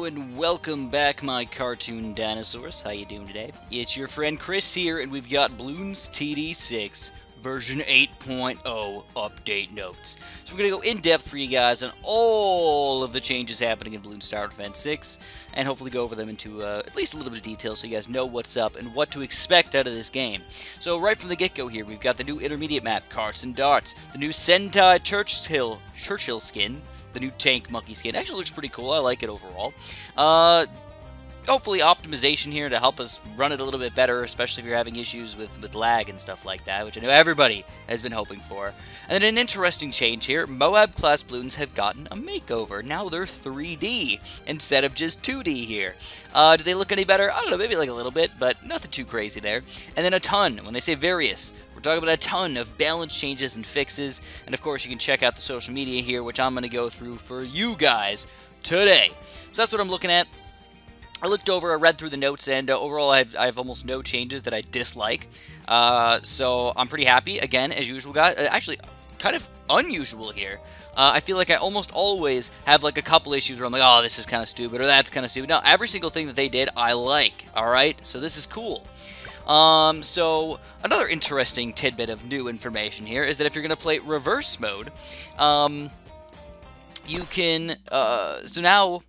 and welcome back, my cartoon dinosaurs. How you doing today? It's your friend Chris here, and we've got Bloons TD6 version 8.0 update notes. So we're going to go in-depth for you guys on all of the changes happening in Bloons Tower Defense 6, and hopefully go over them into at least a little bit of detail so you guys know what's up and what to expect out of this game. So right from the get-go here, we've got the new intermediate map, Carts and Darts, the new Sentai Churchill skin, the new tank monkey skin. Actually looks pretty cool. I like it overall. Hopefully optimization here to help us run it a little bit better, especially if you're having issues with lag and stuff like that, which I know everybody has been hoping for. And then an interesting change here, Moab class Bloons have gotten a makeover. Now they're 3D instead of just 2D here. Do they look any better? I don't know, maybe like a little bit, but nothing too crazy there. And then a ton, when they say various, we're talking about a ton of balance changes and fixes, and of course you can check out the social media here, which I'm going to go through for you guys today. So that's what I'm looking at. I looked over, I read through the notes, and overall I have almost no changes that I dislike. So I'm pretty happy. Again, as usual, guys. Actually, kind of unusual here. I feel like I almost always have like a couple issues where I'm like, oh, this is kind of stupid, or that's kind of stupid. No, every single thing that they did, I like. Alright? So this is cool. So another interesting tidbit of new information here is that if you're going to play reverse mode, you can, so now,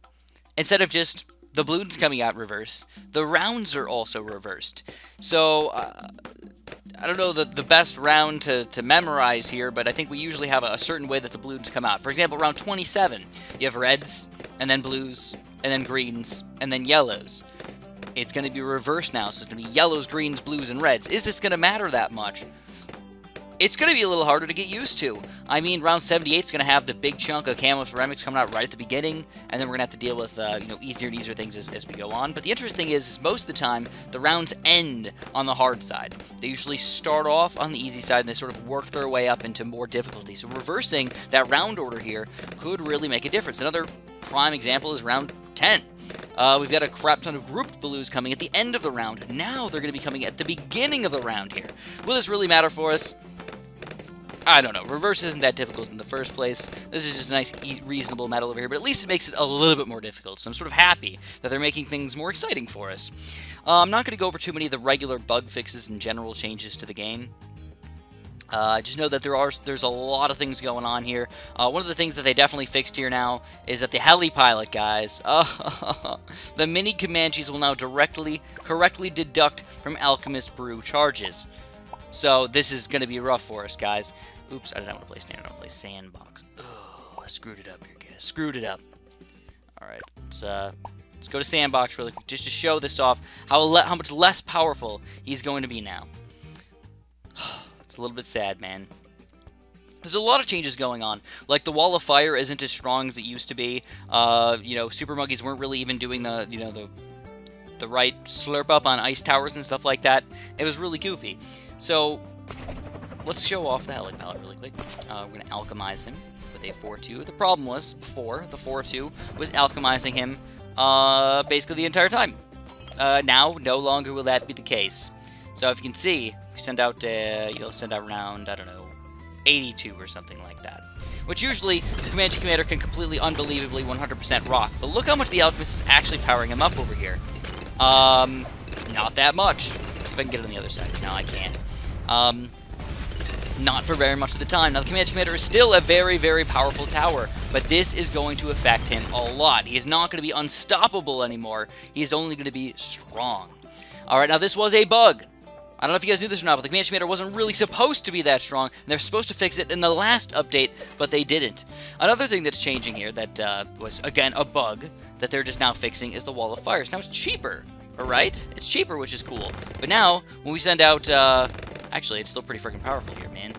instead of just the Bloons coming out reverse, the rounds are also reversed. So, I don't know the best round to memorize here, but I think we usually have a certain way that the Bloons come out. For example, round 27, you have reds, and then blues, and then greens, and then yellows. It's going to be reversed now, so it's going to be yellows, greens, blues, and reds. Is this going to matter that much? It's going to be a little harder to get used to. I mean, round 78 is going to have the big chunk of camo ceramics coming out right at the beginning, and then we're going to have to deal with, you know, easier and easier things as we go on. But the interesting thing is most of the time, the rounds end on the hard side. They usually start off on the easy side, and they sort of work their way up into more difficulty. So reversing that round order here could really make a difference. Another prime example is round 10. We've got a crap ton of grouped Bloons coming at the end of the round. Now they're going to be coming at the beginning of the round here. Will this really matter for us? I don't know. Reverse isn't that difficult in the first place. This is just a nice, reasonable metal over here, but at least it makes it a little bit more difficult. So I'm sort of happy that they're making things more exciting for us. I'm not going to go over too many of the regular bug fixes and general changes to the game. Just know that there's a lot of things going on here. One of the things that they definitely fixed here now is that the Heli pilot, guys, the mini Comanches will now correctly deduct from Alchemist brew charges. So this is going to be rough for us, guys. Oops, I didn't want to play standard. I want to play sandbox. Oh, I screwed it up here, guys. Screwed it up. All right, let's go to sandbox really quick, just to show this off. How much less powerful he's going to be now. It's a little bit sad, man. There's a lot of changes going on. Like, the wall of fire isn't as strong as it used to be. You know, super monkeys weren't really even doing the right slurp up on ice towers and stuff like that. It was really goofy. So, let's show off the Heli palette really quick. We're going to alchemize him with a 4-2. The problem was, before, the 4-2 was alchemizing him basically the entire time. Now, no longer will that be the case. So, if you can see, we send out, you'll send out around, I don't know, 82 or something like that. Which usually, the Comanche Commander can completely, unbelievably, 100% rock. But look how much the Alchemist is actually powering him up over here. Not that much. Let's see if I can get it on the other side. No, I can't. Not for very much of the time. Now, the Comanche Commander is still a very, very powerful tower, but this is going to affect him a lot. He is not going to be unstoppable anymore. He is only going to be strong. Alright, now this was a bug. I don't know if you guys knew this or not, but the Comanche Commander wasn't really supposed to be that strong, and they're supposed to fix it in the last update, but they didn't. Another thing that's changing here that was, again, a bug that they're just now fixing is the Wall of Fires. Now it's cheaper, alright? It's cheaper, which is cool. But now, when we send out, actually, it's still pretty freaking powerful here, man.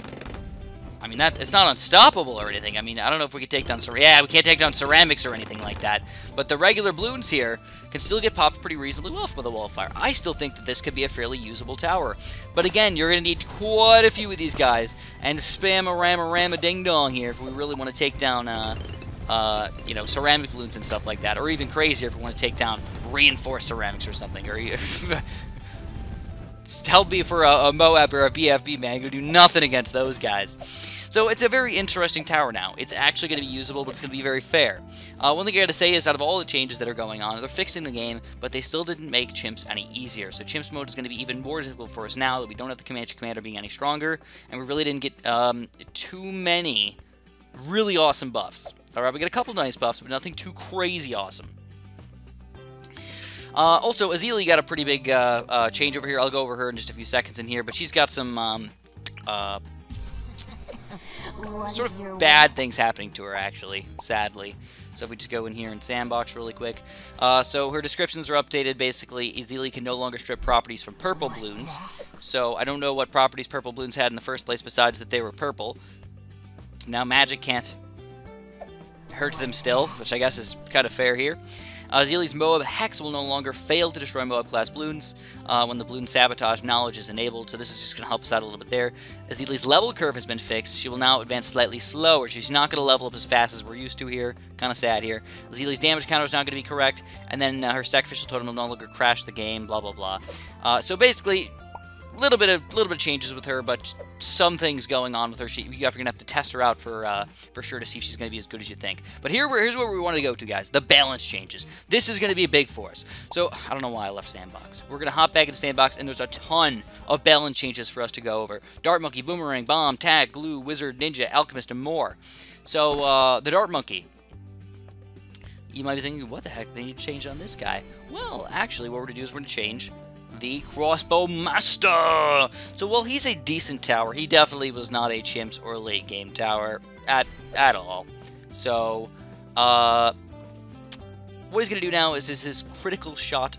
I mean, it's not unstoppable or anything. I mean, I don't know if we can take down yeah, we can't take down ceramics or anything like that. But the regular Bloons here can still get popped pretty reasonably well from the Wall of Fire. I still think that this could be a fairly usable tower. But again, you're going to need quite a few of these guys. And spam-a-ram-a-ram-a-ding-dong here if we really want to take down, you know, ceramic Bloons and stuff like that. Or even crazier if we want to take down reinforced ceramics or something. Or tell me for a Moab or a BFB, man, you're going to do nothing against those guys. So it's a very interesting tower now. It's actually going to be usable, but it's going to be very fair. One thing I got to say is, out of all the changes that are going on, they're fixing the game, but they still didn't make chimps any easier. So chimps mode is going to be even more difficult for us now that we don't have the Comanche Commander being any stronger, and we really didn't get too many really awesome buffs. Alright, we got a couple nice buffs, but nothing too crazy awesome. Also, Azili got a pretty big change over here. I'll go over her in just a few seconds in here, but she's got some sort of bad things happening to her, actually, sadly. So if we just go in here and sandbox really quick. So her descriptions are updated. Basically, Azili can no longer strip properties from purple Bloons. So I don't know what properties purple Bloons had in the first place besides that they were purple. So now magic can't hurt them still, which I guess is kind of fair here. Azili's Moab Hex will no longer fail to destroy Moab-class Bloons when the Bloon Sabotage knowledge is enabled, so this is just going to help us out a little bit there. Azili's level curve has been fixed. She will now advance slightly slower. She's not going to level up as fast as we're used to here. Kind of sad here. Azili's damage counter is not going to be correct, and then her sacrificial totem will no longer crash the game, blah, blah, blah. So basically, a little bit of changes with her, but some things going on with her. You're going to have to test her out for sure to see if she's going to be as good as you think. But here's where we want to go to, guys. The balance changes. This is going to be big for us. So I don't know why I left Sandbox. We're going to hop back into Sandbox, and there's a ton of balance changes for us to go over. Dart Monkey, Boomerang, Bomb, Tack, Glue, Wizard, Ninja, Alchemist, and more. So the Dart Monkey. You might be thinking, what the heck? They need to change on this guy. Well, actually, what we're going to do is we're going to change the Crossbow Master. So while he's a decent tower, he definitely was not a chimps or late game tower at all. So what he's going to do now is his critical shot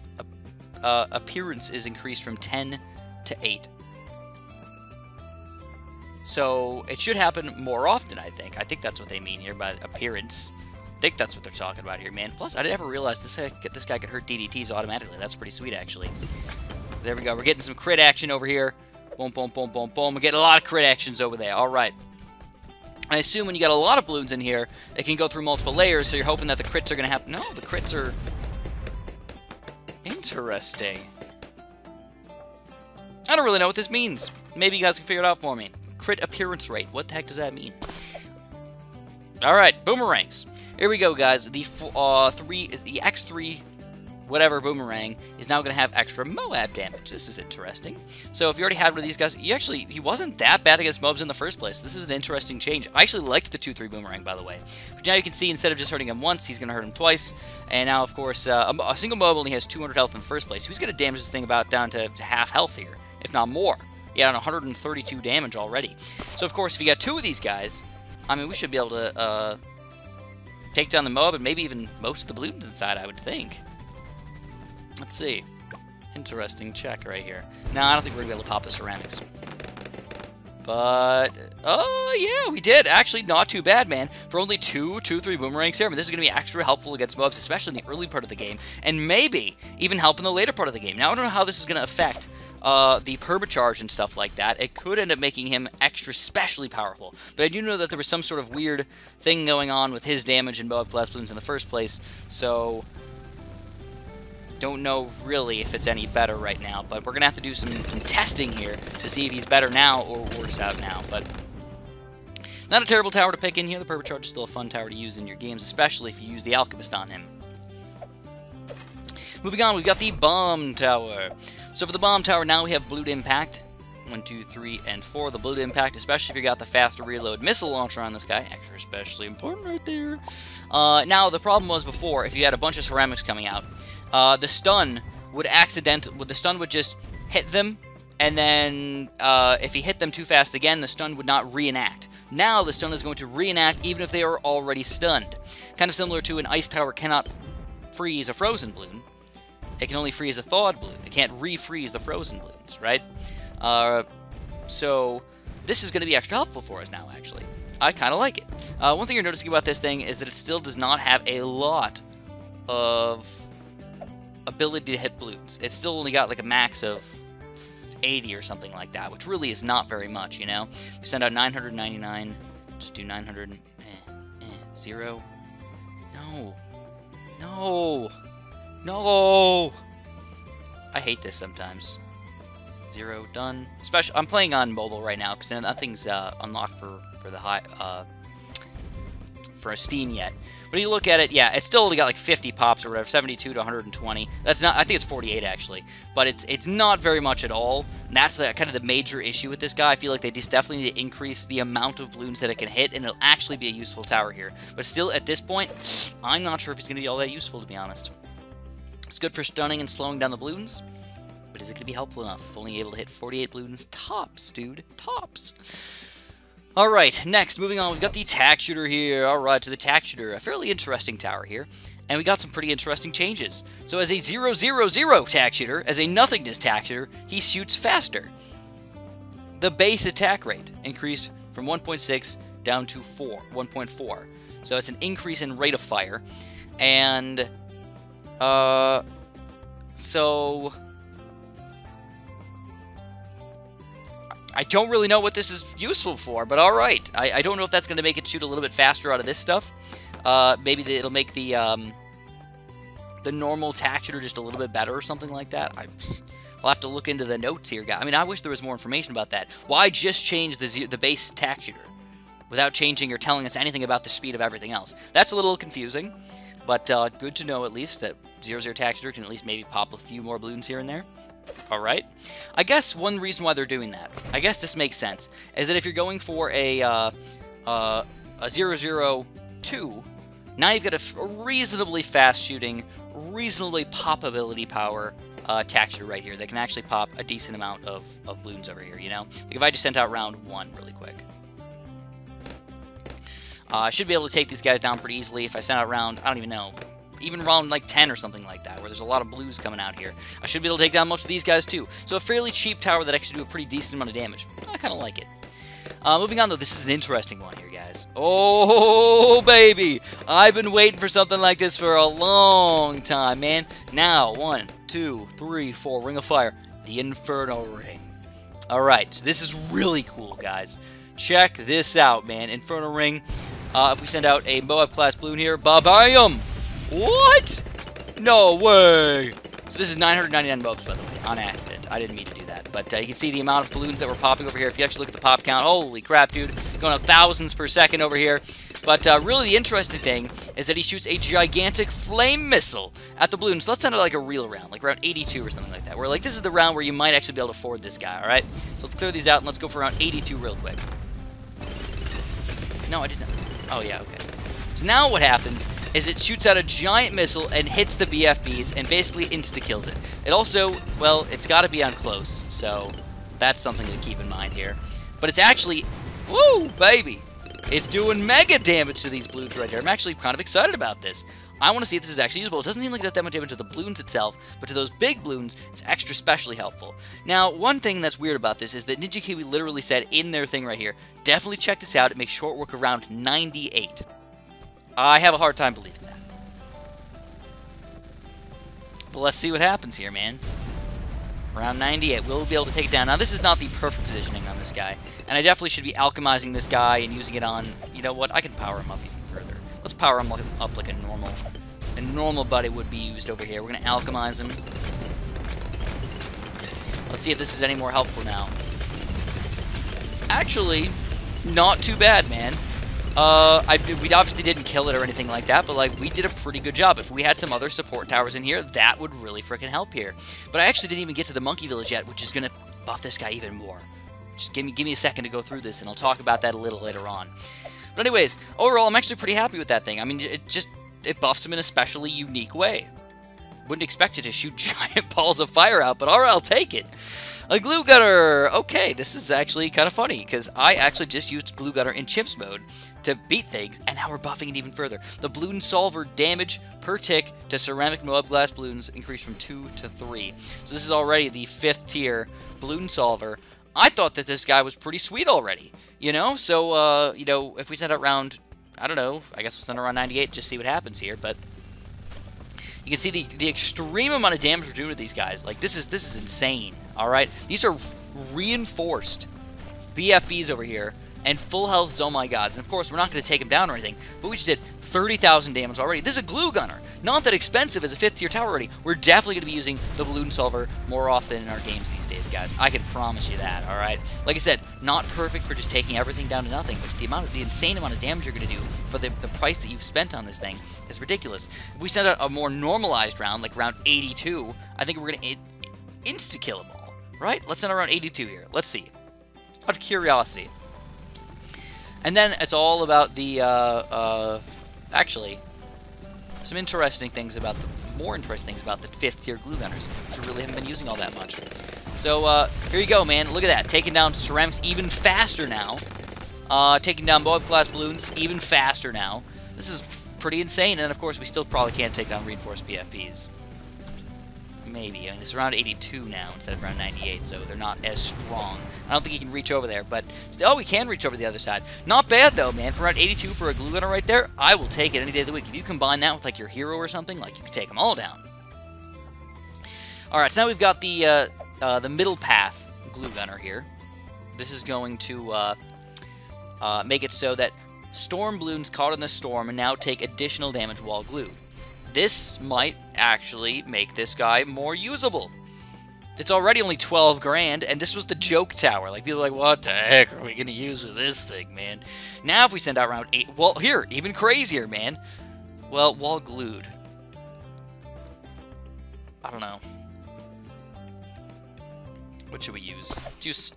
appearance is increased from 10 to 8. So it should happen more often, I think. I think that's what they mean here by appearance. I think that's what they're talking about here, man. Plus, I never realized this guy could hurt DDTs automatically. That's pretty sweet, actually. There we go. We're getting some crit action over here. Boom, boom, boom, boom, boom. We're getting a lot of crit actions over there. All right. I assume when you got a lot of Bloons in here, it can go through multiple layers, so you're hoping that the crits are going to happen. No, the crits are interesting. I don't really know what this means. Maybe you guys can figure it out for me. Crit appearance rate. What the heck does that mean? All right, boomerangs. Here we go, guys. The X3 whatever boomerang is now going to have extra Moab damage. This is interesting. So if you already had one of these guys, he wasn't that bad against Moabs in the first place. This is an interesting change. I actually liked the 2-3 boomerang, by the way. But now you can see instead of just hurting him once, he's going to hurt him twice. And now, of course, a single Moab only has 200 health in the first place. He's going to damage this thing about down to half health here, if not more. He had 132 damage already. So, of course, if you got two of these guys, I mean, we should be able to take down the Moab and maybe even most of the Bloons inside, I would think. Let's see. Interesting check right here. No, I don't think we're going to be able to pop the ceramics. But, oh, yeah, we did. Actually, not too bad, man. For only 2-3 boomerangs here, I mean, this is going to be extra helpful against mobs, especially in the early part of the game, and maybe even help in the later part of the game. Now, I don't know how this is going to affect the permacharge and stuff like that. It could end up making him extra specially powerful. But I do know that there was some sort of weird thing going on with his damage in Moab class Bloons in the first place, so don't know really if it's any better right now, but we're going to have to do some testing here to see if he's better now or worse out now. But not a terrible tower to pick in here. The Perpacharge is still a fun tower to use in your games, especially if you use the Alchemist on him. Moving on, we've got the Bomb Tower. So for the Bomb Tower, now we have Blued Impact. 1, 2, 3, and 4. The Blued Impact, especially if you got the faster reload missile launcher on this guy. Extra especially important right there. Now, the problem was before, if you had a bunch of ceramics coming out, the stun would just hit them, and then if he hit them too fast again, the stun would not reenact. Now the stun is going to reenact even if they are already stunned. Kind of similar to an ice tower cannot freeze a frozen Bloon. It can only freeze a thawed Bloon. It can't refreeze the frozen Bloons, right? So this is going to be extra helpful for us now, actually. I kind of like it. One thing you're noticing about this thing is that it still does not have a lot of ability to hit Bloons. It's still only got like a max of 80 or something like that, which really is not very much, you know? We send out 999, just do 900, 0. No. I hate this sometimes. 0 done. I'm playing on mobile right now because nothing's unlocked for the high for Steam yet. But you look at it, yeah, it's still only got like 50 pops or whatever, 72 to 120. That's not, I think it's 48 actually, but it's not very much at all. And that's kind of the major issue with this guy. I feel like they just definitely need to increase the amount of balloons that it can hit, and it'll actually be a useful tower here. But still, at this point, I'm not sure if he's going to be all that useful, to be honest. It's good for stunning and slowing down the balloons, but is it going to be helpful enough? If only able to hit 48 balloons tops, dude, tops. Alright, next, moving on, we've got the Tack Shooter here. Alright, so the Tack Shooter, a fairly interesting tower here. And we got some pretty interesting changes. So as a 0-0-0 Tack Shooter, as a nothingness Tack Shooter, he shoots faster. The base attack rate increased from 1.6 down to 1.4. So it's an increase in rate of fire. And, so I don't really know what this is useful for, but alright. I don't know if that's going to make it shoot a little bit faster out of this stuff. Maybe it'll make the normal Tack Shooter just a little bit better or something like that. I'll have to look into the notes here, guys. I mean, I wish there was more information about that. Why just change the base Tack Shooter without changing or telling us anything about the speed of everything else? That's a little confusing, but good to know at least that 0-0 Tack Shooter can at least maybe pop a few more balloons here and there. Alright. I guess one reason why they're doing that, I guess this makes sense, is that if you're going for a 0-0-2, now you've got a reasonably fast shooting, reasonably popability power Tack Shooter right here that can actually pop a decent amount of balloons over here, you know? Like if I just sent out round 1 really quick. I should be able to take these guys down pretty easily if I sent out round, I don't even know, even round like 10 or something like that, where there's a lot of blues coming out here. I should be able to take down most of these guys too. So a fairly cheap tower that actually do a pretty decent amount of damage. I kind of like it. Moving on though, this is an interesting one here, guys. Oh, baby! I've been waiting for something like this for a long time, man. Now, 1, 2, 3, 4, Ring of Fire. The Inferno Ring. Alright, so this is really cool, guys. Check this out, man. Inferno Ring. If we send out a Moab-class balloon here, ba-bam! What? No way! So this is 999 Moabs, by the way, on accident. I didn't mean to do that. But you can see the amount of balloons that were popping over here. If you actually look at the pop count, holy crap, dude. Going up thousands per second over here. But really the interesting thing is that he shoots a gigantic flame missile at the balloons. So let's send it like a real round, like round 82 or something like that. Where like this is the round where you might actually be able to afford this guy, alright? So let's clear these out and let's go for round 82 real quick. No, I didn't. Oh, yeah, okay. So now what happens is it shoots out a giant missile and hits the BFBs and basically insta-kills it. It also, well, it's got to be on close, so that's something to keep in mind here. But it's actually, woo, baby, it's doing mega damage to these balloons right here. I'm actually kind of excited about this. I want to see if this is actually usable. It doesn't seem like it does that much damage to the balloons itself, but to those big balloons, it's extra specially helpful. Now, one thing that's weird about this is that Ninja Kiwi literally said in their thing right here, definitely check this out. It makes short work around 98. I have a hard time believing that. But let's see what happens here, man. Around 98, we'll be able to take it down. Now, this is not the perfect positioning on this guy, and I definitely should be alchemizing this guy and using it on, you know what, I can power him up even further. Let's power him up like a normal buddy would be used over here. We're going to alchemize him. Let's see if this is any more helpful now. Actually, not too bad, man. We obviously didn't kill it or anything like that, but like we did a pretty good job. If we had some other support towers in here, that would really freaking help here. But I actually didn't even get to the monkey village yet, which is going to buff this guy even more. Just give me a second to go through this, and I'll talk about that a little later on. But anyways, overall, I'm actually pretty happy with that thing. I mean, it buffs him in a especially unique way. Wouldn't expect it to shoot giant balls of fire out, but alright, I'll take it. A glue gunner! Okay, this is actually kind of funny, because I actually just used glue gunner in chimps mode to beat things, and now we're buffing it even further. The balloon solver damage per tick to ceramic Moab glass balloons increased from 2 to 3. So this is already the 5th tier balloon solver. I thought that this guy was pretty sweet already, you know? So, you know, if we send out round, I don't know, I guess we'll send around 98, just see what happens here, but you can see the extreme amount of damage we're doing with these guys. Like, this is insane, alright? These are reinforced BFBs over here, and full health oh my gods. And of course, we're not going to take them down or anything, but we just did 30,000 damage already. This is a glue gunner. Not that expensive as a 5th tier tower already. We're definitely going to be using the balloon solver more often in our games these days, guys. I can promise you that, alright? Like I said, not perfect for just taking everything down to nothing, but the insane amount of damage you're going to do for the price that you've spent on this thing is ridiculous. If we send out a more normalized round, like round 82, I think we're going to insta-kill them all, right? Let's send out round 82 here. Let's see. Out of curiosity. And then it's all about the, actually, some interesting things about more interesting things about the 5th tier glue gunners, which we really haven't been using all that much. So, here you go, man. Look at that. Taking down ceramics even faster now. Taking down Moab class balloons even faster now. This is pretty insane, and of course, we still probably can't take down reinforced BFPs. Maybe. I mean, it's around 82 now instead of around 98, so they're not as strong. I don't think he can reach over there, but still, we can reach over the other side. Not bad, though, man. For around 82 for a glue gunner right there, I will take it any day of the week. If you combine that with, like, your hero or something, like, you can take them all down. Alright, so now we've got the middle path glue gunner here. This is going to make it so that storm balloons caught in the storm and now take additional damage while glued. This might actually make this guy more usable. It's already only 12 grand, and this was the joke tower. Like, people are like, what the heck are we going to use with this thing, man? Now if we send out round 8... Well, here, even crazier, man. Well, while glued. I don't know. What should we use? Let's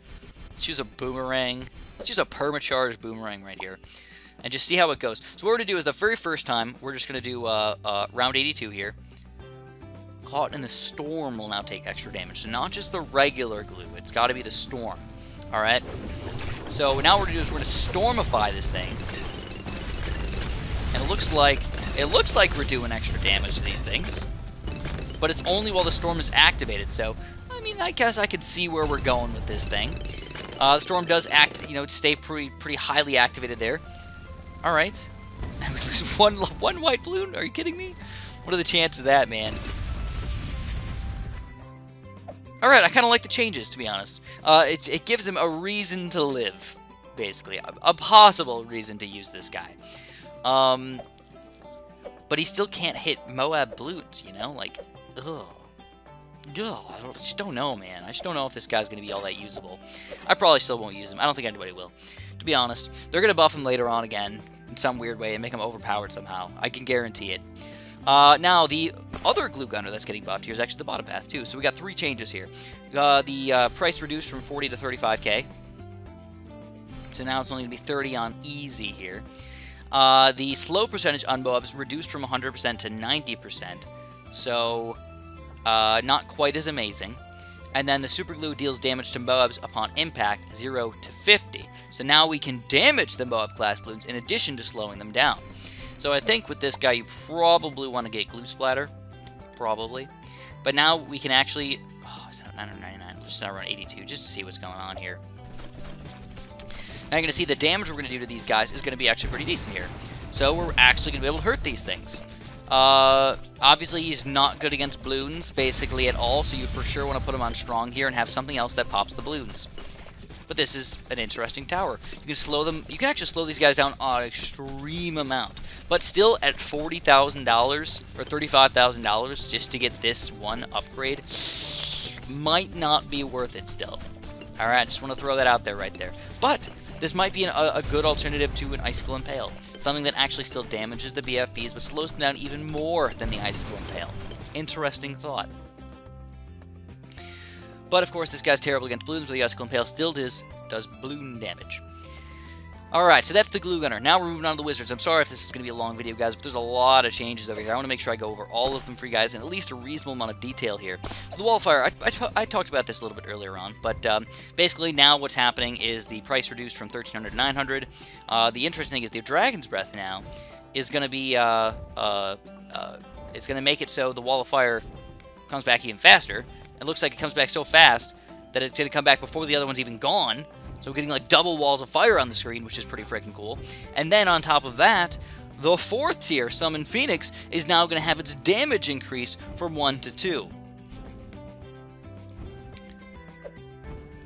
use a boomerang. Let's use a permacharged boomerang right here. And just see how it goes. So what we're going to do is the very first time, we're just going to do round 82 here. Caught in the storm will now take extra damage. So not just the regular glue. It's got to be the storm. Alright? So now what we're going to do is we're going to stormify this thing. And it looks like we're doing extra damage to these things. But it's only while the storm is activated. So, I mean, I guess I could see where we're going with this thing. The storm does stay pretty highly activated there. Alright. one white balloon? Are you kidding me? What are the chances of that, man? Alright, I kind of like the changes, to be honest. It gives him a reason to live, basically. A possible reason to use this guy. But he still can't hit Moab balloons, you know? Like, ugh. I just don't know, man. I just don't know if this guy's going to be all that usable. I probably still won't use him. I don't think anybody will. To be honest, they're going to buff him later on again in some weird way and make him overpowered somehow. I can guarantee it. Now, the other glue gunner that's getting buffed here is actually the bottom path, too. So we got 3 changes here. The price reduced from 40 to 35k. So now it's only going to be 30 on easy here. The slow percentage on Moabs reduced from 100% to 90%. So, not quite as amazing. And then the super glue deals damage to Moabs upon impact, 0 to 50. So now we can damage the Moab class balloons in addition to slowing them down. So I think with this guy you probably want to get glue splatter. Probably. But now we can actually... Oh, is that 999? Let's just run 82 just to see what's going on here. Now you're going to see the damage we're going to do to these guys is going to be actually pretty decent here. So we're actually going to be able to hurt these things. Obviously he's not good against balloons, basically at all, so you for sure want to put him on strong here and have something else that pops the balloons. But this is an interesting tower. You can slow them, you can actually slow these guys down an extreme amount. But still at $40,000 or $35,000 just to get this one upgrade might not be worth it still. Alright, just want to throw that out there right there. But this might be a good alternative to an Icicle Impale. Something that actually still damages the BFBs, but slows them down even more than the Icicle Impale. Interesting thought. But of course, this guy's terrible against balloons, but the Icicle Impale still does balloon damage. Alright, so that's the glue gunner. Now we're moving on to the wizards. I'm sorry if this is going to be a long video, guys, but there's a lot of changes over here. I want to make sure I go over all of them for you guys in at least a reasonable amount of detail here. So the wall of fire, I talked about this a little bit earlier on, but basically now what's happening is the price reduced from 1,300 to 900. The interesting thing is the Dragon's Breath now is going to be, it's going to make it so the wall of fire comes back even faster. It looks like it comes back so fast that it's going to come back before the other one's even gone. So we're getting like double walls of fire on the screen, which is pretty freaking cool. And then on top of that, the 4th tier, Summon Phoenix, is now going to have its damage increased from 1 to 2.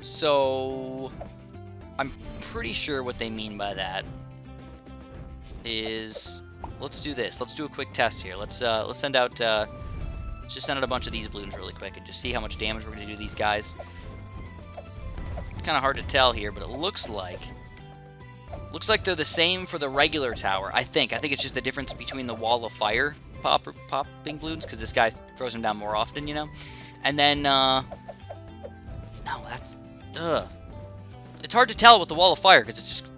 So I'm pretty sure what they mean by that is let's do this. Let's do a quick test here. Let's send out let's just send out a bunch of these balloons really quick and just see how much damage we're gonna do to these guys. It's kind of hard to tell here, but it looks like they're the same for the regular tower. I think it's just the difference between the wall of fire popping balloons, because this guy throws them down more often, you know. And then no, that's it's hard to tell with the wall of fire because it's just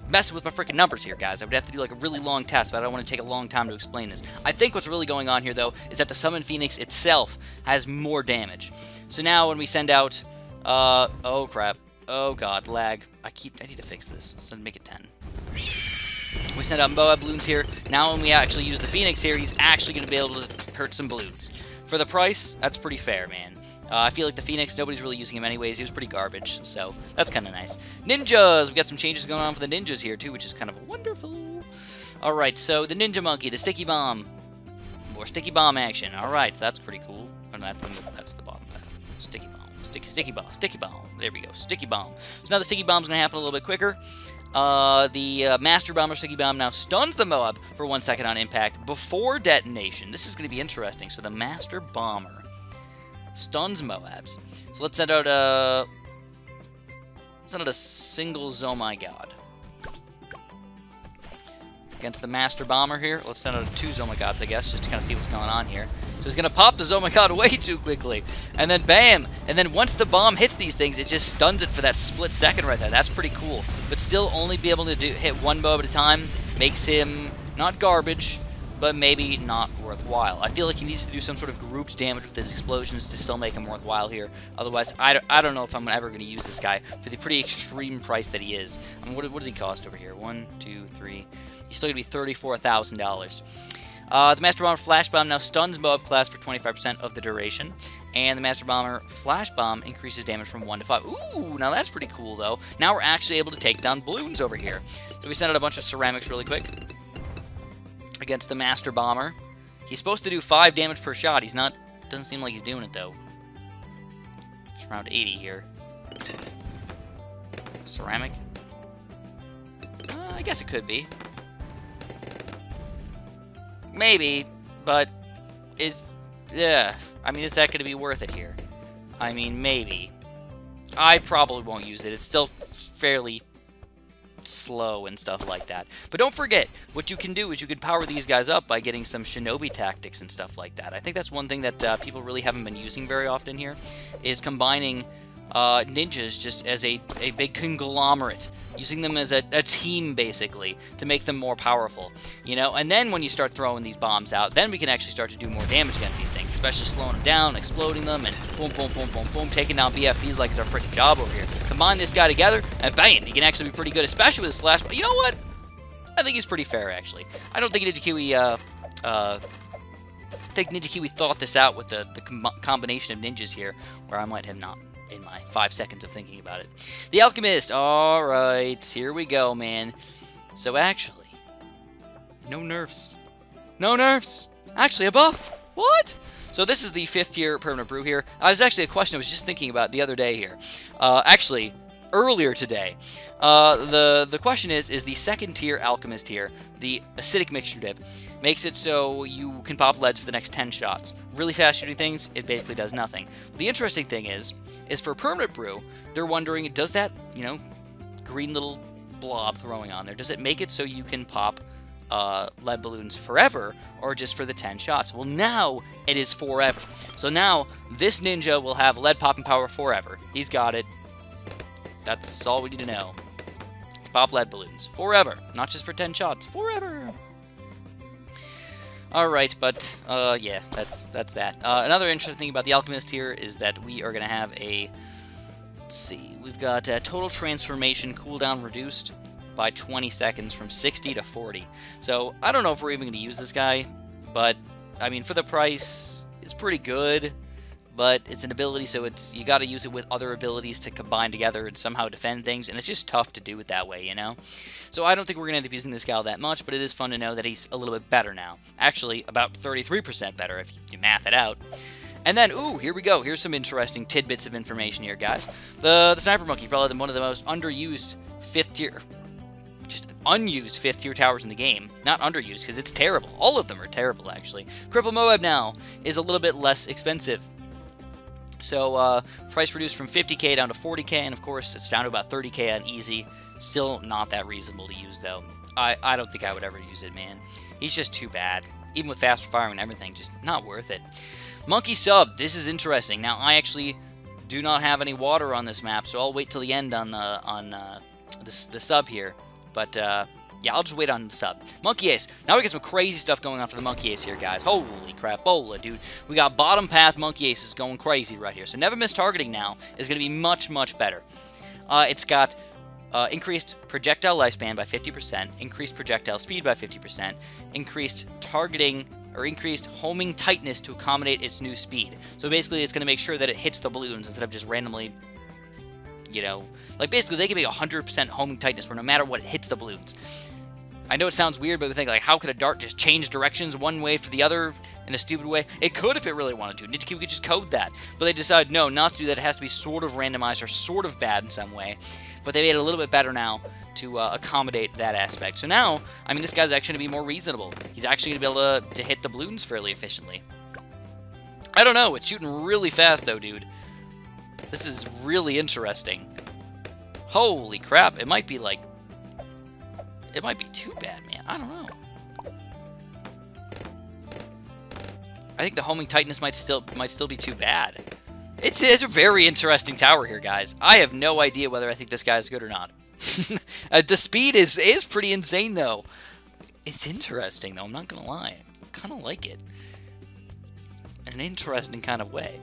messing with my freaking numbers here, guys. I would have to do like a really long test, but I don't want to take a long time to explain this. I think what's really going on here, though, is that the Summon Phoenix itself has more damage. So now when we send out, oh crap, oh god, lag. I need to fix this. Let's make it 10. We send out Moab balloons here. Now when we actually use the Phoenix here, he's actually going to be able to hurt some balloons. For the price, that's pretty fair, man. I feel like the Phoenix, nobody's really using him anyways. He was pretty garbage, so that's kind of nice. Ninjas! We've got some changes going on for the ninjas here, too, which is kind of wonderful. Alright, so the Ninja Monkey, the Sticky Bomb. More Sticky Bomb action. Alright, so that's pretty cool. Oh, no, that's the bottom path. Sticky Bomb. Sticky Bomb. Sticky Bomb. There we go. Sticky Bomb. So now the Sticky Bomb's going to happen a little bit quicker. The Master Bomber Sticky Bomb now stuns the Moab for 1 second on impact before detonation. This is going to be interesting. So the Master Bomber stuns Moabs. So let's send out a single Zomai God. Against the Master Bomber here, let's send out 2 Zomai Gods, I guess, just to kind of see what's going on here. So he's going to pop the Zomai God way too quickly. And then bam! And then once the bomb hits these things, it just stuns it for that split second right there. That's pretty cool. But still only be able to hit 1 Moab at a time makes him not garbage, but maybe not worthwhile. I feel like he needs to do some sort of grouped damage with his explosions to still make him worthwhile here. Otherwise, I don't know if I'm ever going to use this guy for the pretty extreme price that he is. I mean, what does he cost over here? 1, 2, 3. He's still going to be $34,000. The Master Bomber Flash Bomb now stuns Moab class for 25% of the duration. And the Master Bomber Flash Bomb increases damage from 1 to 5. Ooh, now that's pretty cool, though. Now we're actually able to take down Bloons over here. So we sent out a bunch of ceramics really quick against the Master Bomber. He's supposed to do 5 damage per shot. He's not... Doesn't seem like he's doing it, though. Just around 80 here. Ceramic? I guess it could be. Maybe, but yeah. I mean, is that going to be worth it here? I mean, maybe. I probably won't use it. It's still fairly slow and stuff like that. But don't forget, what you can do is you can power these guys up by getting some shinobi tactics and stuff like that. I think that's one thing that people really haven't been using very often here, is combining ninjas just as a big conglomerate, using them as a team, basically, to make them more powerful, you know? And then when you start throwing these bombs out, then we can actually start to do more damage against these things, especially slowing them down, exploding them, and boom, boom, boom, boom, boom, taking down BFBs like it's our freaking job over here. Combine this guy together, and bam, he can actually be pretty good, especially with his flash. But you know what? I think he's pretty fair, actually. I don't think Ninja Kiwi thought this out with the combination of ninjas here, where I might have not in my 5 seconds of thinking about it. The Alchemist! Alright, here we go, man. So actually, no nerfs. No nerfs! Actually, a buff! What? So this is the 5th tier permanent brew here. I was actually a question I was just thinking about the other day here. Actually, earlier today. The question is the 2nd tier Alchemist here, the acidic mixture dip, makes it so you can pop leads for the next 10 shots. Really fast shooting things, it basically does nothing. The interesting thing is for permanent brew, they're wondering, does that, you know, green little blob throwing on there, does it make it so you can pop lead balloons forever, or just for the 10 shots? Well, now it is forever. So now this ninja will have lead popping power forever. He's got it. That's all we need to know. Pop lead balloons forever, not just for 10 shots, forever. Alright, but, yeah, that's that. Another interesting thing about the Alchemist here is that we are going to have a, let's see, we've got total transformation cooldown reduced by 20 seconds from 60 to 40. So, I don't know if we're even going to use this guy, but, I mean, for the price, it's pretty good, but it's an ability, so you got to use it with other abilities to combine together and somehow defend things, and it's just tough to do it that way, you know? So I don't think we're going to end up using this guy that much, but it is fun to know that he's a little bit better now. Actually, about 33% better if you math it out. And then, ooh, here we go. Here's some interesting tidbits of information here, guys. The Sniper Monkey, probably one of the most underused 5th tier, just unused 5th tier towers in the game. Not underused, because it's terrible. All of them are terrible, actually. Cripple Moab now is a little bit less expensive. So, price reduced from 50k down to 40k, and of course, it's down to about 30k on easy. Still not that reasonable to use, though. I don't think I would ever use it, man. He's just too bad. Even with faster firing and everything, just not worth it. Monkey Sub, this is interesting. Now, I actually do not have any water on this map, so I'll wait till the end on the sub here. But, yeah, I'll just wait on the sub. Monkey Ace. Now we got some crazy stuff going on for the Monkey Ace here, guys. Holy crap, bola, dude. We got bottom path Monkey Aces going crazy right here. So never miss targeting now is going to be much, much better. It's got increased projectile lifespan by 50%, increased projectile speed by 50%, increased targeting or increased homing tightness to accommodate its new speed. So basically it's going to make sure that it hits the balloons instead of just randomly, you know, like basically they can make 100% homing tightness where no matter what it hits the balloons. I know it sounds weird, but we think like, how could a dart just change directions one way for the other in a stupid way? It could if it really wanted to. Nitiki could just code that. But they decided, no, not to do that. It has to be sort of randomized or sort of bad in some way. But they made it a little bit better now to accommodate that aspect. So now, I mean, this guy's actually going to be more reasonable. He's actually going to be able to hit the balloons fairly efficiently. I don't know. It's shooting really fast, though, dude. This is really interesting. Holy crap. It might be like... It might be too bad, man. I don't know. I think the homing tightness might still be too bad. It's a very interesting tower here, guys. I have no idea whether I think this guy is good or not. The speed is pretty insane, though. It's interesting, though. I'm not gonna lie. I kind of like it. In an interesting kind of way.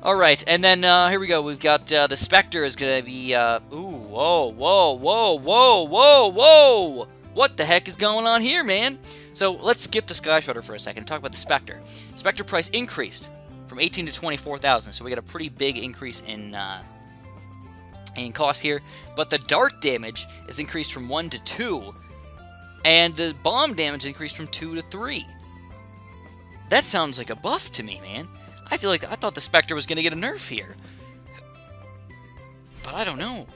Alright, and then here we go. We've got the Specter is going to be... ooh, whoa, whoa, whoa, whoa, whoa, whoa! What the heck is going on here, man? So let's skip to Sky Shredder for a second and talk about the Specter. Specter price increased from 18 to 24,000, so we got a pretty big increase in cost here. But the dart damage is increased from 1 to 2, and the bomb damage increased from 2 to 3. That sounds like a buff to me, man. I thought the Specter was going to get a nerf here. But I don't know.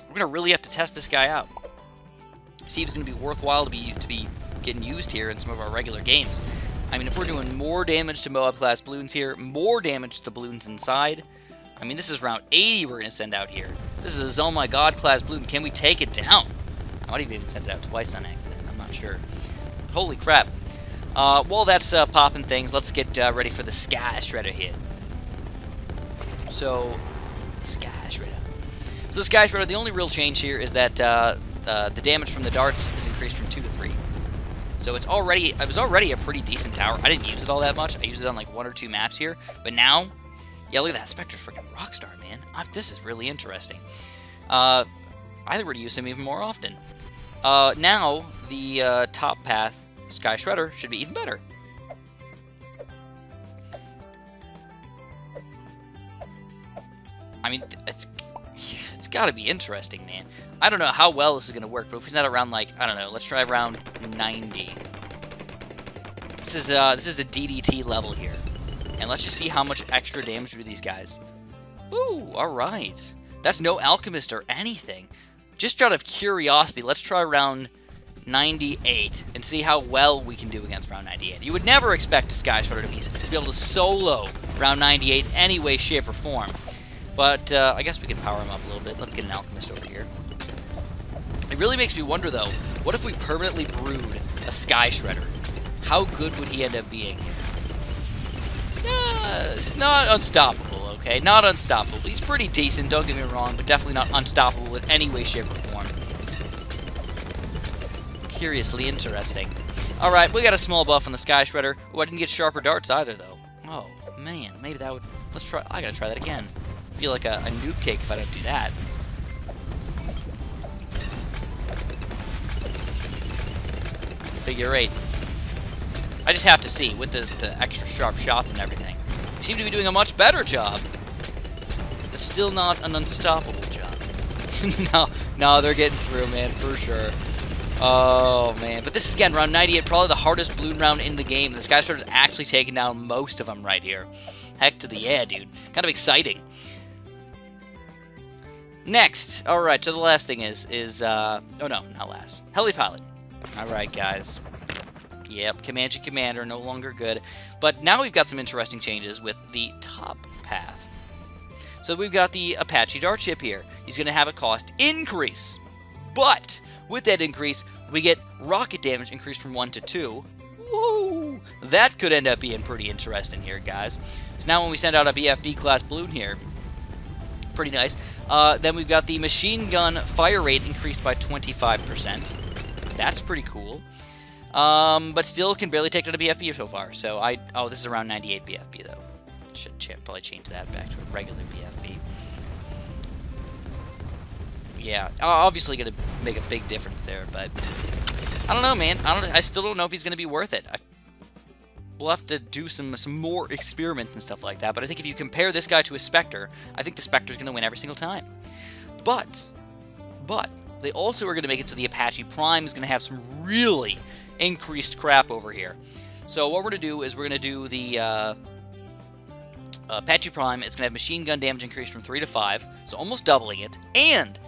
We're going to really have to test this guy out. See if it's going to be worthwhile to be getting used here in some of our regular games. I mean, if we're doing more damage to Moab-class balloons here, more damage to the balloons inside. I mean, this is round 80 we're going to send out here. This is a Oh My God class balloon. Can we take it down? I might have even sent it out twice on accident. I'm not sure. Holy crap. While that's popping things, let's get ready for the Sky Shredder here. So, the Sky Shredder. So the Sky Shredder, the only real change here is that the damage from the darts is increased from 2 to 3. So it was already a pretty decent tower. I didn't use it all that much. I used it on like 1 or 2 maps here. But now, yeah, look at that. Spectre's freaking rockstar, man. This is really interesting. I think we're going to use him even more often. Now, the top path Sky Shredder should be even better. I mean, it's got to be interesting, man. I don't know how well this is going to work, but if he's not around, like, I don't know, let's try around 90. This is a DDT level here. And let's just see how much extra damage we do these guys. Ooh, alright. That's no Alchemist or anything. Just out of curiosity, let's try round 98 and see how well we can do against round 98. You would never expect a Sky Shredder to be able to solo round 98 in any way, shape, or form. But I guess we can power him up a little bit. Let's get an Alchemist over here. It really makes me wonder, though, what if we permanently brewed a Sky Shredder? How good would he end up being? It's not unstoppable, okay? Not unstoppable. He's pretty decent, don't get me wrong, but definitely not unstoppable in any way, shape, or form. Curiously interesting. Alright, we got a small buff on the Sky Shredder. Oh, I didn't get sharper darts either, though. Oh, man. Maybe that would... Let's try... I gotta try that again. I feel like a noob cake if I don't do that. Figure 8. I just have to see, with the extra sharp shots and everything. We seem to be doing a much better job. But still not an unstoppable job. No, they're getting through, man, for sure. Oh, man. But this is, again, round 98, probably the hardest balloon round in the game. The Sky Shredder's actually taking down most of them right here. Heck to the yeah, dude. Kind of exciting. Next, alright, so the last thing is oh no, not last. Heli pilot. Alright, guys. Yep, Comanche Commander, no longer good. But now we've got some interesting changes with the top path. So we've got the Apache Dart ship here. He's going to have a cost increase. But with that increase, we get rocket damage increased from 1 to 2. Woo! That could end up being pretty interesting here, guys. So now when we send out a BFB class balloon here, pretty nice. Then we've got the machine gun fire rate increased by 25%. That's pretty cool. But still can barely take down a BFB so far. So oh, this is around 98 BFB though. Should probably change that back to a regular BFB. Yeah, obviously going to make a big difference there, but I don't know, man. I still don't know if he's going to be worth it. We'll have to do some more experiments and stuff like that. But I think if you compare this guy to a Specter, I think the Specter's going to win every single time. But they also are going to make it so the Apache Prime is going to have some really increased crap over here. So what we're going to do is we're going to do the Apache Prime. It's going to have machine gun damage increased from 3 to 5, so almost doubling it. And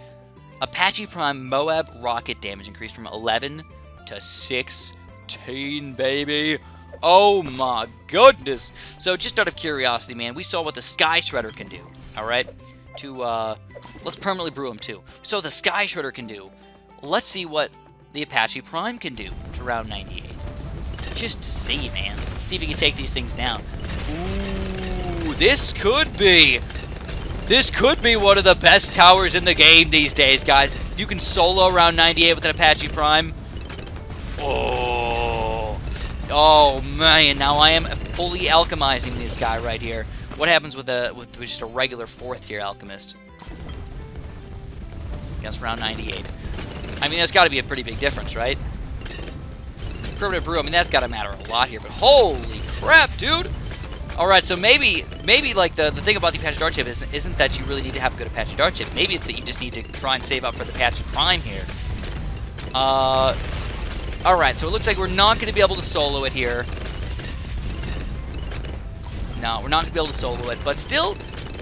Apache Prime Moab rocket damage increased from 11 to 16, baby. Oh my goodness. So just out of curiosity, man, we saw what the Sky Shredder can do, alright? Let's permanently brew him too. So the Sky Shredder can do. Let's see what the Apache Prime can do to round 98. Just to see, man. See if he can take these things down. Ooh, this could be one of the best towers in the game these days, guys. If you can solo round 98 with an Apache Prime. Oh man, now I am fully alchemizing this guy right here. What happens with just a regular 4th tier Alchemist? Against round 98. I mean, that's got to be a pretty big difference, right? Permanent brew, I mean, that's got to matter a lot here, but holy crap, dude! Alright, so maybe like the thing about the Apache Dart chip isn't that you really need to have a good Apache Dart chip. Maybe it's that you just need to try and save up for the Apache Prime here. Alright, so it looks like we're not going to be able to solo it here. No, we're not going to be able to solo it, but still,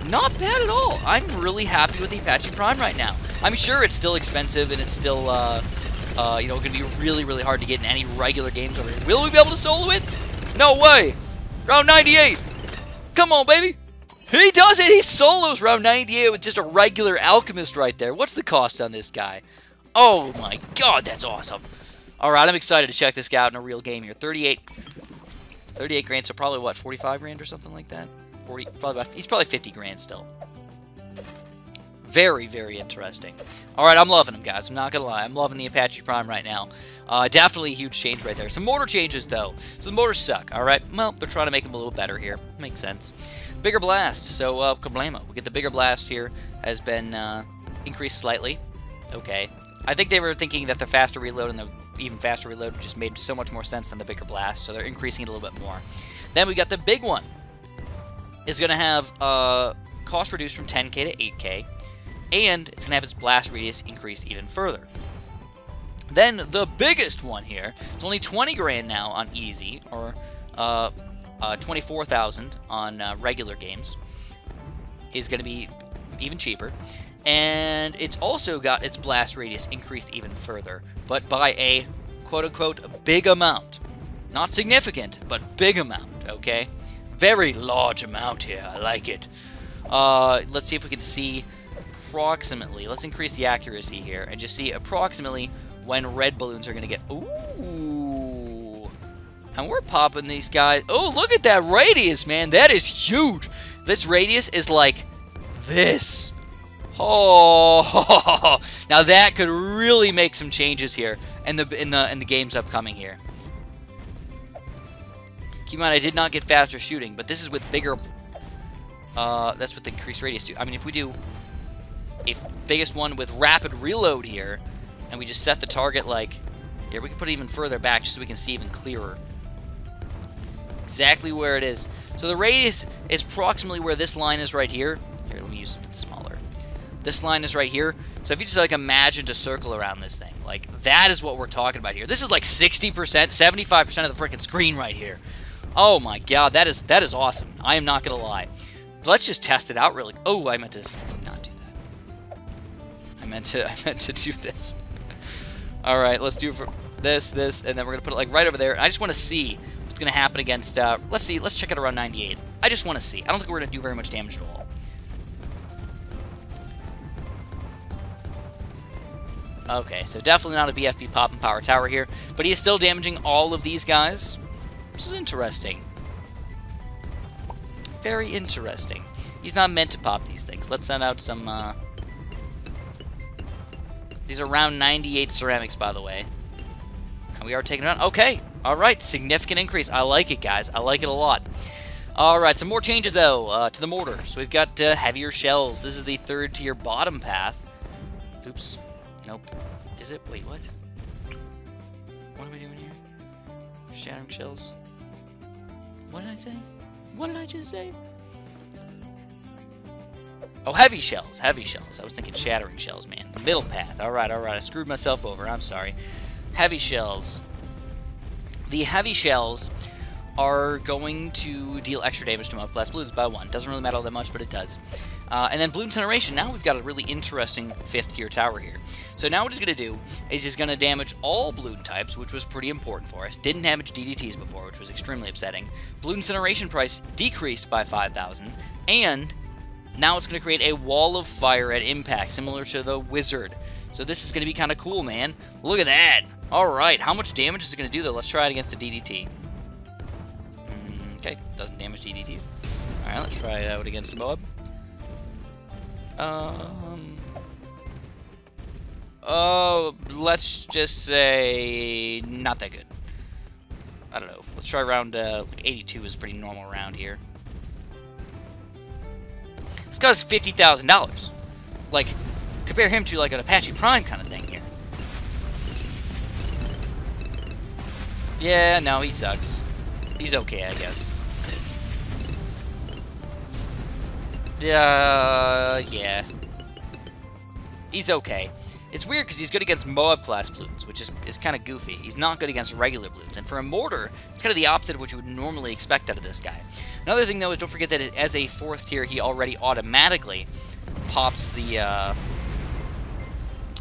not bad at all. I'm really happy with the Apache Prime right now. I'm sure it's still expensive, and it's still, you know, going to be really, really hard to get in any regular games over here. Will we be able to solo it? No way! Round 98! Come on, baby! He does it! He solos round 98 with just a regular Alchemist right there. What's the cost on this guy? Oh my god, that's awesome. Alright, I'm excited to check this guy out in a real game here. 38 grand, so probably, what, 45 grand or something like that? He's probably 50 grand still. Very, very interesting. Alright, I'm loving him, guys. I'm not gonna lie. I'm loving the Apache Prime right now. Definitely a huge change right there. Some Mortar changes, though. So the Mortars suck, alright? Well, they're trying to make them a little better here. Makes sense. Bigger Blast. So, kablamo. We get the Bigger Blast here. Has been increased slightly. Okay. I think they were thinking that the faster reload and the even faster reload just made so much more sense than the Bigger Blast, so they're increasing it a little bit more. Then we got the big one. It's going to have cost reduced from 10k to 8k, and it's going to have its blast radius increased even further. Then the biggest one here, it's only 20 grand now on easy, or 24,000 on regular games, is going to be even cheaper. And it's also got its blast radius increased even further, but by a quote-unquote big amount. Not significant, but big amount, okay? Very large amount here, I like it. Let's see if we can see approximately. Let's increase the accuracy here and just see approximately when red balloons are going to get... Ooh! And we're popping these guys. Oh, look at that radius, man! That is huge! This radius is like this. Oh, now that could really make some changes here in the games upcoming here. Keep in mind, I did not get faster shooting, but this is with bigger. That's with the increased radius too. I mean, if we do a biggest one with rapid reload here, and we just set the target like here, we can put it even further back just so we can see even clearer exactly where it is. So the radius is approximately where this line is right here. Here, let me use something smaller. This line is right here. So if you just like imagine a circle around this thing, like that is what we're talking about here. This is like 60%, 75% of the freaking screen right here. Oh my god, that is awesome. I am not gonna lie. Let's just test it out really. Oh, I meant to not do that. meant to do this. All right, let's do this, and then we're gonna put it like right over there. I just want to see what's gonna happen against. Let's see. Let's check it around 98. I just want to see. I don't think we're gonna do very much damage at all. Okay, so definitely not a BFB pop and power tower here, but he is still damaging all of these guys. This is interesting. Very interesting. He's not meant to pop these things. Let's send out some. These are round 98 ceramics, by the way. And we are taking it on. Okay. All right. Significant increase. I like it, guys. I like it a lot. All right. Some more changes, though, to the mortar. So we've got heavier shells. This is the 3rd tier bottom path. Oops. Nope. Is it? Wait, what? What am I doing here? Shattering shells. What did I say? What did I just say? Oh, heavy shells. Heavy shells. I was thinking shattering shells, man. Middle path. Alright, alright. I screwed myself over. I'm sorry. Heavy shells. The heavy shells are going to deal extra damage to mob class balloons by 1. Doesn't really matter all that much, but it does. And then Bloons generation. Now we've got a really interesting 5th tier tower here. So now what he's going to do is he's going to damage all balloon types, which was pretty important for us. Didn't damage DDTs before, which was extremely upsetting. Bloons incineration price decreased by 5,000. And now it's going to create a wall of fire at impact, similar to the wizard. So this is going to be kind of cool, man. Look at that. All right. How much damage is it going to do, though? Let's try it against the DDT. Okay. Doesn't damage DDTs. All right. Let's try it out against the mob. Oh, let's just say not that good. I don't know. Let's try round like 82 is pretty normal around here. This guy's $50,000. Like, compare him to like an Apache Prime kind of thing here. Yeah, no, he sucks. He's okay, I guess. Yeah. He's okay. It's weird because he's good against Moab class balloons, which is kind of goofy. He's not good against regular balloons. And for a mortar, it's kind of the opposite of what you would normally expect out of this guy. Another thing, though, is don't forget that as a 4th tier, he already automatically pops the,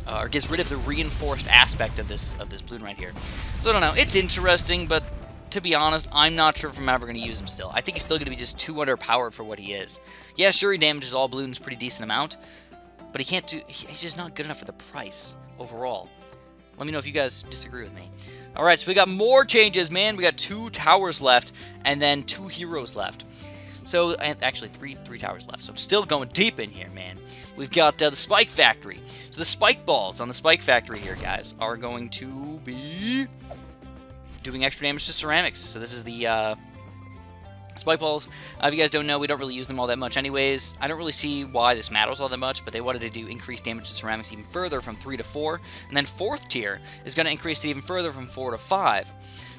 or gets rid of the reinforced aspect of this balloon right here. So I don't know. It's interesting, but to be honest, I'm not sure if I'm ever going to use him still. I think he's still going to be just too underpowered for what he is. Yeah, sure, he damages all balloons a pretty decent amount, but he can't do. He's just not good enough for the price overall. Let me know if you guys disagree with me. All right, so we got more changes, man. We got 2 towers left, and then 2 heroes left. So, and actually, three towers left. So I'm still going deep in here, man. We've got the Spike Factory. So the spike balls on the Spike Factory here, guys, are going to be doing extra damage to ceramics. So this is the spike balls. If you guys don't know, we don't really use them all that much anyways. I don't really see why this matters all that much, but they wanted to do increased damage to ceramics even further from 3 to 4. And then 4th tier is going to increase it even further from 4 to 5.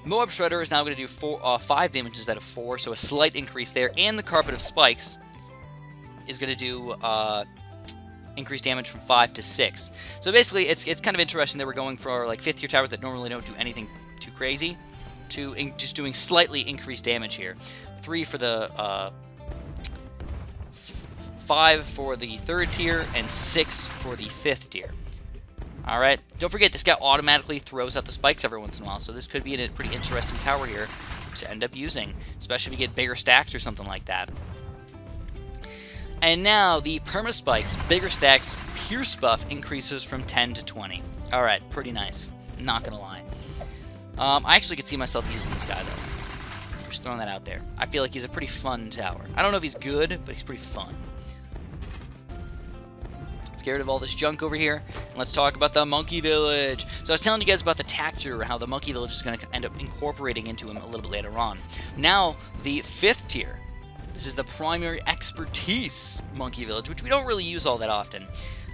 Moab Shredder is now going to do 5 damage instead of 4, so a slight increase there. And the Carpet of Spikes is going to do increased damage from 5 to 6. So basically, it's kind of interesting that we're going for like 5th tier towers that normally don't do anything too crazy to just doing slightly increased damage here. 3 for the 5 for the 3rd tier and 6 for the 5th tier. Alright, don't forget this guy automatically throws out the spikes every once in a while, so this could be a pretty interesting tower here to end up using, especially if you get bigger stacks or something like that. And now the perma spikes, bigger stacks, pierce buff increases from 10 to 20. Alright, pretty nice. Not gonna lie. I actually could see myself using this guy though. Just throwing that out there. I feel like he's a pretty fun tower. I don't know if he's good, but he's pretty fun. Scared of all this junk over here. And let's talk about the Monkey Village. So I was telling you guys about the Tack, how the Monkey Village is going to end up incorporating into him a little bit later on. Now, the 5th tier. This is the primary expertise Monkey Village, which we don't really use all that often.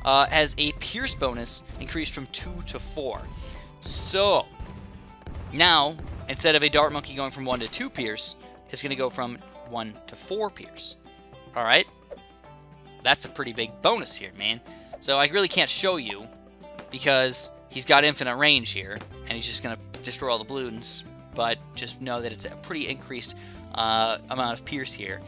Has a pierce bonus increased from 2 to 4. So, now, instead of a Dart Monkey going from 1 to 2 pierce, it's going to go from 1 to 4 pierce. Alright? That's a pretty big bonus here, man. So I really can't show you because he's got infinite range here, and he's just going to destroy all the balloons. But just know that it's a pretty increased amount of pierce here.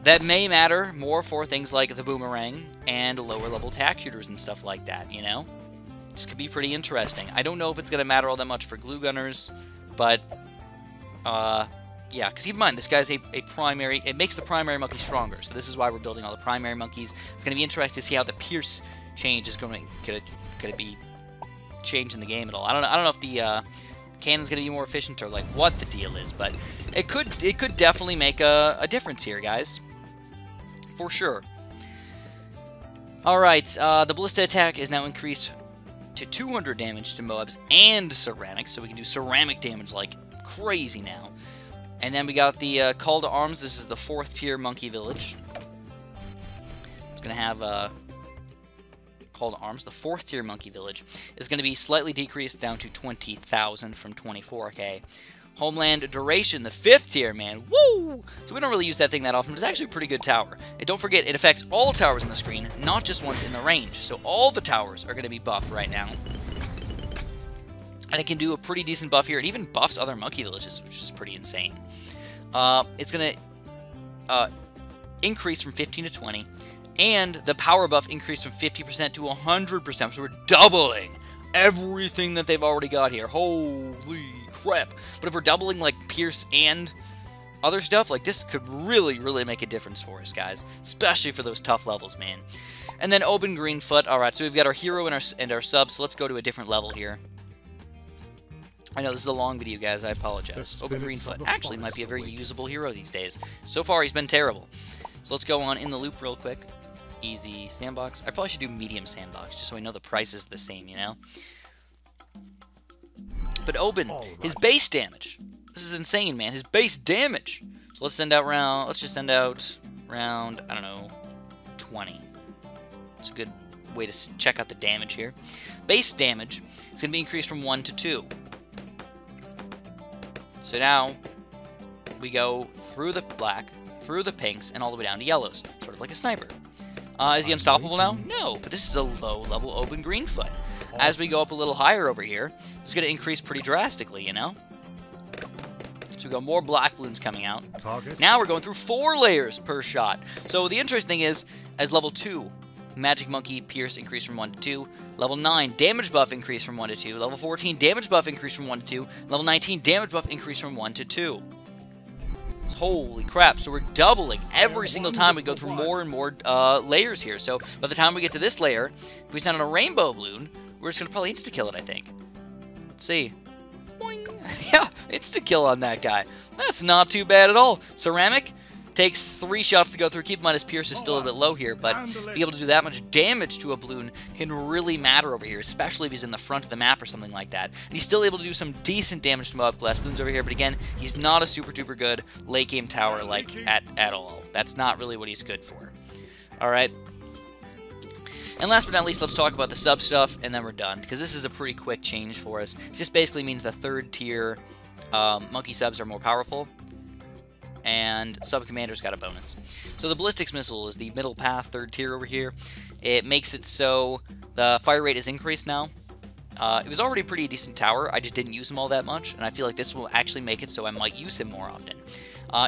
That may matter more for things like the boomerang and lower level tack shooters and stuff like that, you know? This could be pretty interesting. I don't know if it's going to matter all that much for glue gunners, but, yeah, because keep in mind, this guy's a primary, it makes the primary monkey stronger, so this is why we're building all the primary monkeys. It's going to be interesting to see how the Pierce change is going to be changed in the game at all. I don't know if the cannon's going to be more efficient or like what the deal is, but it could definitely make a difference here, guys. For sure. Alright, the ballista attack is now increased to 200 damage to Moabs and ceramics, so we can do ceramic damage like crazy now. And then we got the call to arms. This is the 4th tier monkey village. It's going to have call to arms. The 4th tier monkey village is going to be slightly decreased down to 20,000 from 24k. Homeland duration, the 5th tier, man. Woo! So we don't really use that thing that often, but it's actually a pretty good tower. And don't forget, it affects all towers on the screen, not just ones in the range. So all the towers are going to be buffed right now. And it can do a pretty decent buff here. It even buffs other monkey villages, which is pretty insane. It's going to increase from 15 to 20. And the power buff increased from 50% to 100%. So we're doubling everything that they've already got here. Holy crap. But if we're doubling, like, Pierce and other stuff, like, this could really, really make a difference for us, guys. Especially for those tough levels, man. And then open Greenfoot. Alright, so we've got our hero and our sub, so let's go to a different level here. I know this is a long video, guys. I apologize. Open Greenfoot actually might be a very usable hero these days. So far, he's been terrible. So let's go on in the loop real quick. Easy sandbox. I probably should do medium sandbox, just so I know the price is the same, you know? But Oben, his base damage. This is insane, man. His base damage. So let's send out round. Let's just send out round, I don't know, 20. It's a good way to check out the damage here. Base damage is going to be increased from 1 to 2. So now we go through the black, through the pinks, and all the way down to yellows. Sort of like a sniper. Is he unstoppable now? No, but this is a low-level open Greenfoot. As we go up a little higher over here, this is going to increase pretty drastically, you know? So we got more black balloons coming out. Now we're going through 4 layers per shot. So the interesting thing is, as level 2, Magic Monkey Pierce increased from 1 to 2. Level 9, damage buff increased from 1 to 2. Level 14, damage buff increased from 1 to 2. Level 19, damage buff increased from 1 to 2. Holy crap, so we're doubling every single time we go through more and more layers here. So by the time we get to this layer, if we send on a rainbow balloon, we're just going to probably insta-kill it, I think. Let's see. Boing. Yeah, insta-kill on that guy. That's not too bad at all. Ceramic takes 3 shots to go through. Keep in mind his Pierce is still a bit low here, but being able to do that much damage to a balloon can really matter over here, especially if he's in the front of the map or something like that. And he's still able to do some decent damage to mob glass balloons over here, but again, he's not a super duper good late game tower like at all. That's not really what he's good for. Alright. And last but not least, let's talk about the sub stuff, and then we're done, because this is a pretty quick change for us. It just basically means the 3rd tier monkey subs are more powerful, and sub-commander's got a bonus. So the ballistics missile is the middle path, 3rd tier over here. It makes it so the fire rate is increased now. It was already a pretty decent tower, I just didn't use him all that much, and I feel like this will actually make it so I might use him more often.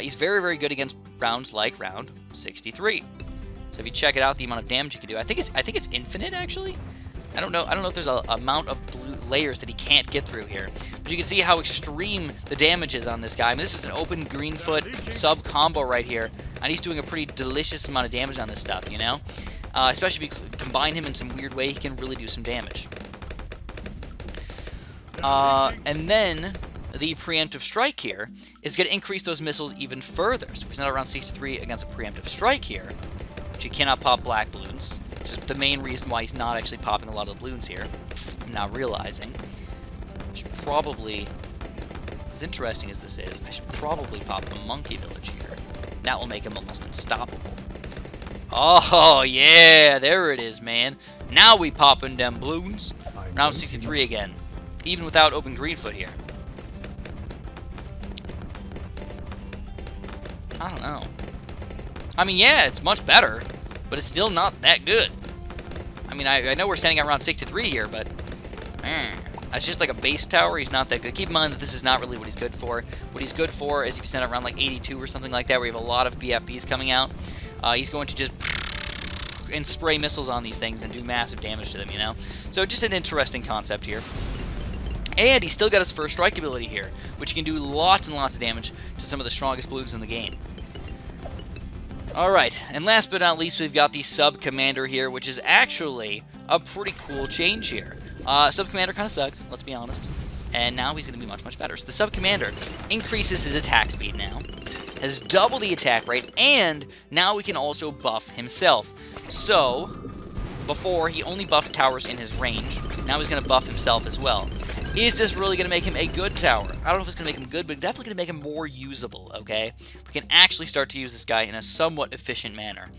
He's very, very good against rounds like round 63. So if you check it out, the amount of damage you can do, I think it's infinite actually. I don't know if there's an amount of blue layers that he can't get through here. But you can see how extreme the damage is on this guy. I mean, this is an open Greenfoot sub combo right here, and he's doing a pretty delicious amount of damage on this stuff, you know? Especially if you combine him in some weird way, he can really do some damage. And then the preemptive strike here is going to increase those missiles even further. So if he's not around 63 against a preemptive strike here, which you cannot pop black balloons, which is the main reason why he's not actually popping a lot of the balloons here. I'm now realizing I should probably, as interesting as this is, I should probably pop a monkey village here. That will make him almost unstoppable. Oh, yeah, there it is, man. Now we popping them balloons. Round 63 again, even without open Greenfoot here. I don't know. I mean, yeah, it's much better, but it's still not that good. I mean, I know we're standing at around 63 here, but As just like a base tower, he's not that good. Keep in mind that this is not really what he's good for. What he's good for is if you send it around like 82 or something like that, where you have a lot of BFBs coming out, he's going to just and spray missiles on these things and do massive damage to them, you know? So just an interesting concept here. And he's still got his first strike ability here, which can do lots and lots of damage to some of the strongest Bloons in the game. Alright, and last but not least, we've got the Sub-Commander here, which is actually a pretty cool change here. Sub-Commander kind of sucks, let's be honest. And now he's going to be much, much better. So the Sub-Commander increases his attack speed now, has double the attack rate, and now he can also buff himself. So, before, he only buffed towers in his range. Now he's going to buff himself as well. Is this really going to make him a good tower? I don't know if it's going to make him good, but definitely going to make him more usable, okay? We can actually start to use this guy in a somewhat efficient manner.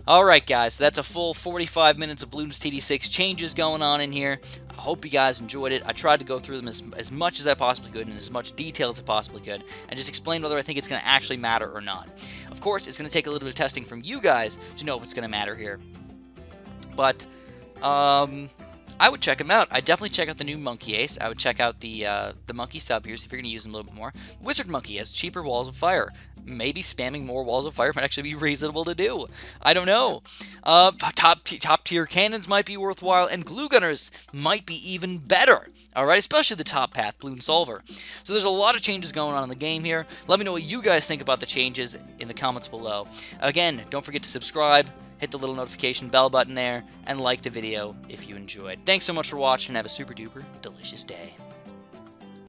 Alright guys, that's a full 45 minutes of Bloons TD6 changes going on in here. I hope you guys enjoyed it. I tried to go through them as much as I possibly could, in as much detail as I possibly could, and just explain whether I think it's going to actually matter or not. Of course, it's going to take a little bit of testing from you guys to know if it's going to matter here. But, I would check them out. I'd definitely check out the new Monkey Ace. I would check out the Monkey Sub here, if you're going to use them a little bit more. Wizard Monkey has cheaper Walls of Fire. Maybe spamming more Walls of Fire might actually be reasonable to do. I don't know. Top tier cannons might be worthwhile, and glue gunners might be even better. Alright, especially the top path, Bloon Solver. So there's a lot of changes going on in the game here. Let me know what you guys think about the changes in the comments below. Again, don't forget to subscribe. Hit the little notification bell button there, and like the video if you enjoyed. Thanks so much for watching, and have a super duper delicious day.